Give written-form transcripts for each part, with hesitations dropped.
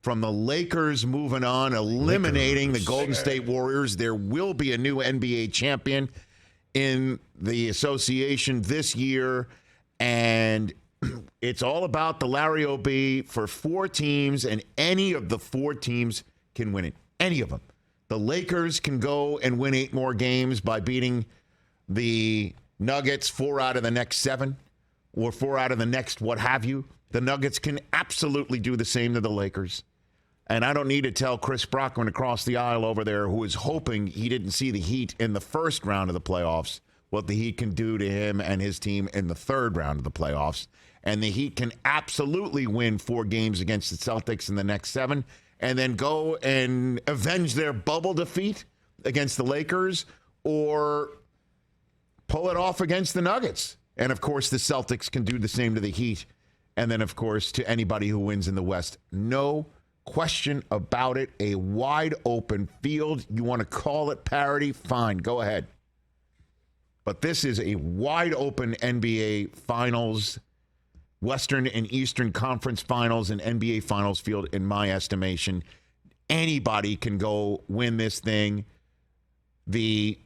from the Lakers moving on, eliminating the Golden State Warriors. There will be a new NBA champion in the association this year, and it's all about the Larry O.B. for 4 teams, and any of the 4 teams can win it. Any of them. The Lakers can go and win 8 more games by beating the Nuggets 4 out of the next 7, or 4 out of the next what have you. The Nuggets can absolutely do the same to the Lakers. And I don't need to tell Chris Brockman across the aisle over there, who is hoping he didn't see the Heat in the first round of the playoffs, what the Heat can do to him and his team in the third round of the playoffs. And the Heat can absolutely win 4 games against the Celtics in the next 7 and then go and avenge their bubble defeat against the Lakers or pull it off against the Nuggets. And, of course, the Celtics can do the same to the Heat. And then, of course, to anybody who wins in the West. No question about it. A wide open field. You want to call it parity? Fine. Go ahead. But this is a wide open NBA Finals, Western and Eastern Conference Finals and NBA Finals field, in my estimation. Anybody can go win this thing. The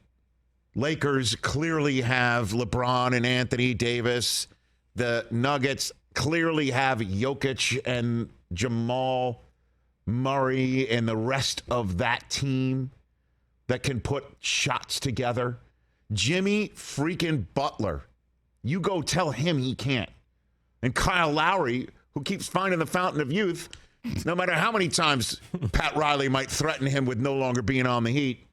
Lakers clearly have LeBron and Anthony Davis. The Nuggets clearly have Jokic and Jamal Murray and the rest of that team that can put shots together. Jimmy freaking Butler, you go tell him he can't. And Kyle Lowry, who keeps finding the fountain of youth, no matter how many times Pat Riley might threaten him with no longer being on the Heat.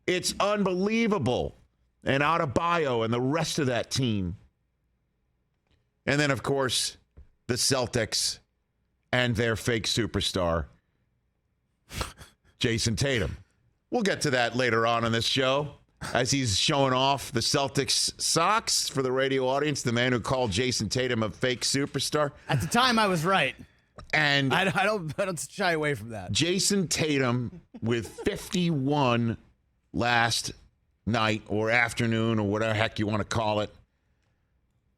It's unbelievable. And Adebayo and the rest of that team. And then, of course, the Celtics and their fake superstar, Jason Tatum. We'll get to that later on in this show as he's showing off the Celtics socks for the radio audience, the man who called Jason Tatum a fake superstar. At the time, I was right. And I don't shy away from that. Jason Tatum with 51 last night or afternoon or whatever heck you want to call it.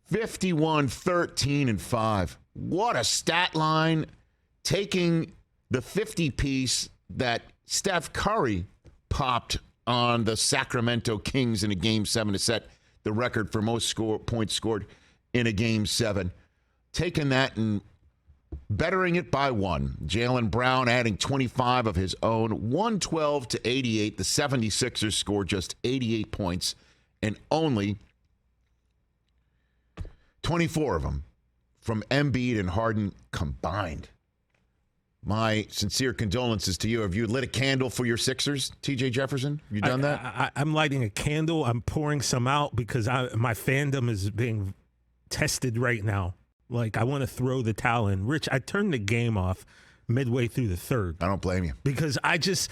51, 13, and 5. What a stat line. Taking the 50-piece that Steph Curry popped on the Sacramento Kings in a Game 7 to set the record for most points scored in a Game 7. Taking that and bettering it by 1. Jaylen Brown adding 25 of his own. 112 to 88. The 76ers scored just 88 points and only 24 of them from Embiid and Harden combined. My sincere condolences to you. Have you lit a candle for your Sixers, TJ Jefferson? You done that? I'm lighting a candle. I'm pouring some out because my fandom is being tested right now. Like, I want to throw the towel in. Rich, I turned the game off midway through the third. I don't blame you. Because I just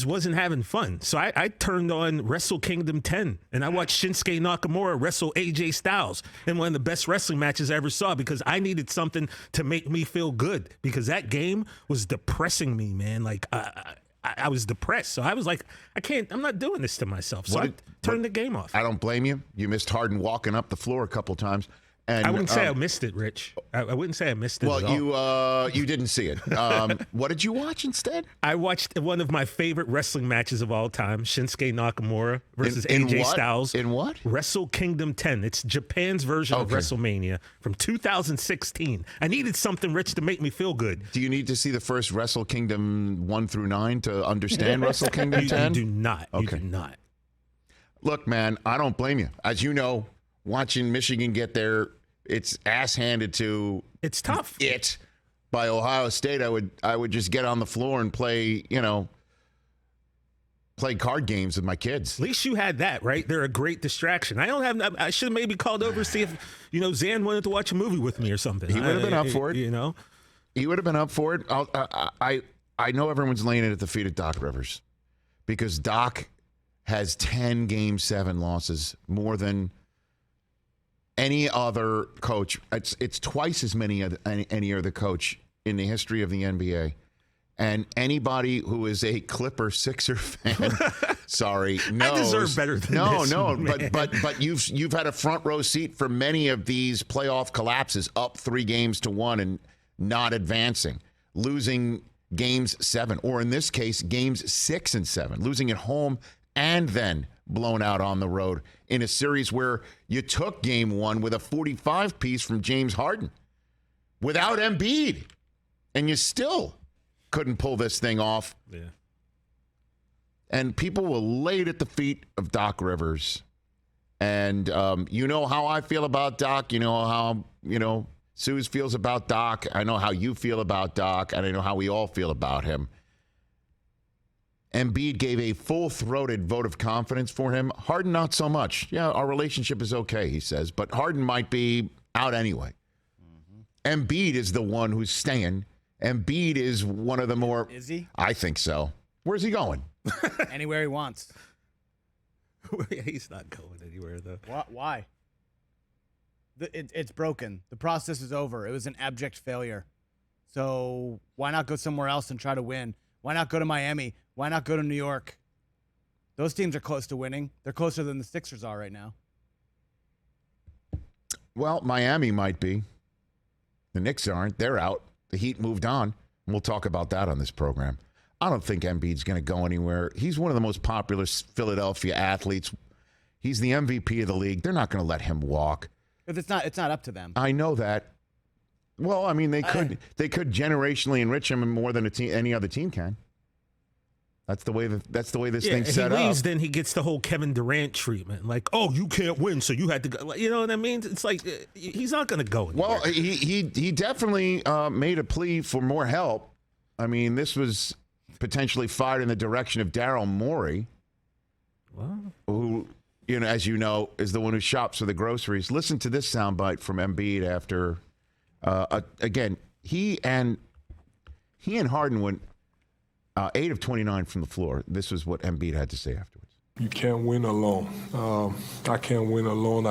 wasn't having fun. So I turned on Wrestle Kingdom 10, and I watched Shinsuke Nakamura wrestle AJ Styles in one of the best wrestling matches I ever saw because I needed something to make me feel good because that game was depressing me, man. Like, I was depressed. So I was like, I'm not doing this to myself. So I turned the game off. I don't blame you. You missed Harden walking up the floor a couple times. And, I wouldn't say I missed it, Rich. I wouldn't say I missed it at all. Well, you didn't see it. What did you watch instead? I watched one of my favorite wrestling matches of all time, Shinsuke Nakamura versus AJ Styles. In what? Wrestle Kingdom 10. It's Japan's version of WrestleMania from 2016. I needed something, Rich, to make me feel good. Do you need to see the first Wrestle Kingdom 1 through 9 to understand Wrestle Kingdom 10? You do not. Okay. You do not. Look, man, I don't blame you. As you know, watching Michigan get their its ass handed to it's tough by Ohio State, I would just get on the floor and play card games with my kids. At least you had that, right? They're a great distraction. I should have maybe called over to see if Zan wanted to watch a movie with me or something. He would have been up for it. He would have been up for it. I know everyone's laying it at the feet of Doc Rivers because Doc has 10 Game 7 losses, more than any other coach. It's twice as many as any other coach in the history of the NBA. And anybody who is a Clipper Sixer fan, sorry, knows. I deserve better than this. No, but you've had a front row seat for many of these playoff collapses, up 3 games to 1, and not advancing, losing games 7, or in this case, games 6 and 7, losing at home and then blown out on the road in a series where you took game 1 with a 45 piece from James Harden without Embiid, and you still couldn't pull this thing off. Yeah. And people will lay it at the feet of Doc Rivers. And you know how I feel about Doc. You know how, Suze feels about Doc. I know how you feel about Doc. And I know how we all feel about him. Embiid gave a full-throated vote of confidence for him. Harden, not so much. Yeah, our relationship is okay, he says. But Harden might be out anyway. Mm-hmm. Embiid is the one who's staying. Embiid is one of the more... Is he? I think so. Where's he going? Anywhere he wants. He's not going anywhere, though. Why? It's broken. The process is over. It was an abject failure. So why not go somewhere else and try to win? Why not go to Miami? Why not go to New York? Those teams are close to winning. They're closer than the Sixers are right now. Well, Miami might be. The Knicks aren't. They're out. The Heat moved on. We'll talk about that on this program. I don't think Embiid's going to go anywhere. He's one of the most popular Philadelphia athletes. He's the MVP of the league. They're not going to let him walk. If it's not up to them. I know that. Well, I mean, they could generationally enrich him more than any other team can. That's the way this thing's set up. If he leaves, up. then he gets the whole Kevin Durant treatment. Like, oh, you can't win, so you had to go. You know what I mean? It's like he's not going to go anywhere. Well, he definitely made a plea for more help. I mean, this was potentially fired in the direction of Daryl Morey, who, as you know, is the one who shops for the groceries. Listen to this soundbite from Embiid after, again, he and Harden went 8 of 29 from the floor. This was what Embiid had to say afterwards. You can't win alone. I can't win alone.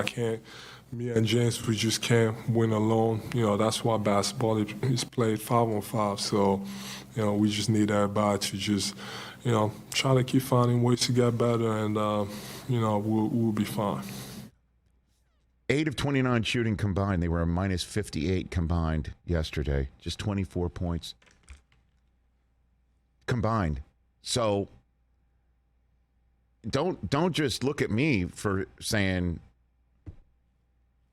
Me and James, we just can't win alone. That's why basketball is played 5-on-5. So, we just need everybody to just, try to keep finding ways to get better, and, we'll be fine. 8 of 29 shooting combined. They were a minus 58 combined yesterday. Just 24 points combined. So don't just look at me for saying,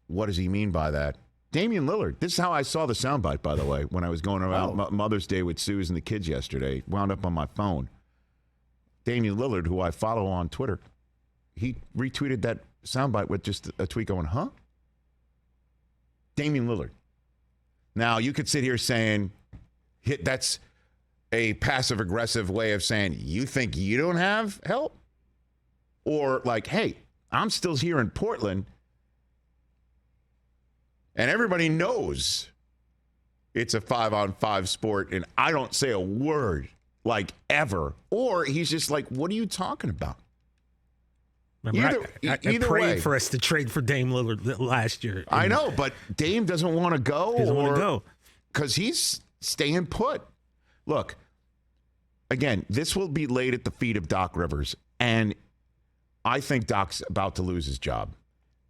what does he mean by that? Damian Lillard. This is how I saw the soundbite, by the way, when I was going around Mother's Day with Suze and the kids yesterday. Wound up on my phone. Damian Lillard, who I follow on Twitter, he retweeted that soundbite with just a tweet going, huh? Damian Lillard. Now, you could sit here saying, that's a passive-aggressive way of saying, you think you don't have help? Or like, hey, I'm still here in Portland, and everybody knows it's a 5-on-5 sport, and I don't say a word, like, ever. Or he's just like, what are you talking about? Remember, I either prayed way, for us to trade for Dame Lillard last year. I know, but Dame doesn't want to go. He doesn't want to go. Because he's staying put. Look, again, this will be laid at the feet of Doc Rivers, and I think Doc's about to lose his job.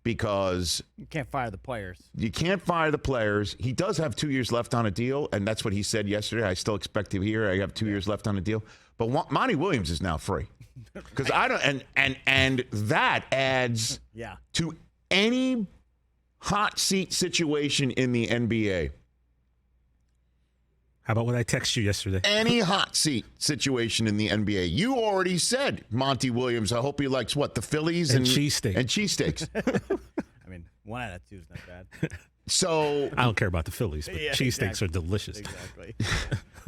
Because you can't fire the players. You can't fire the players. He does have 2 years left on a deal, and that's what he said yesterday. I still expect to hear I have 2 years left on a deal. But Monty Williams is now free. Because I don't, and that adds to any hot seat situation in the NBA. How about what I texted you yesterday? Any hot seat situation in the NBA. You already said Monty Williams. I hope he likes what, the Phillies and cheesesteaks. And cheesesteaks. I mean, 1 out of 2 is not bad. So I don't care about the Phillies, but cheesesteaks are delicious. Exactly.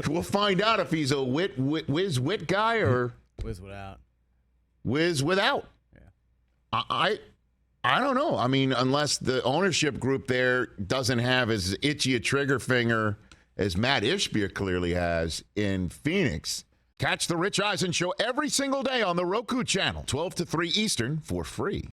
We'll find out if he's a whiz wit guy or whiz without. Whiz without. Yeah. I don't know. I mean, unless the ownership group there doesn't have as itchy a trigger finger as Matt Ishbia clearly has in Phoenix. Catch the Rich Eisen Show every single day on the Roku channel, 12 to 3 Eastern, for free.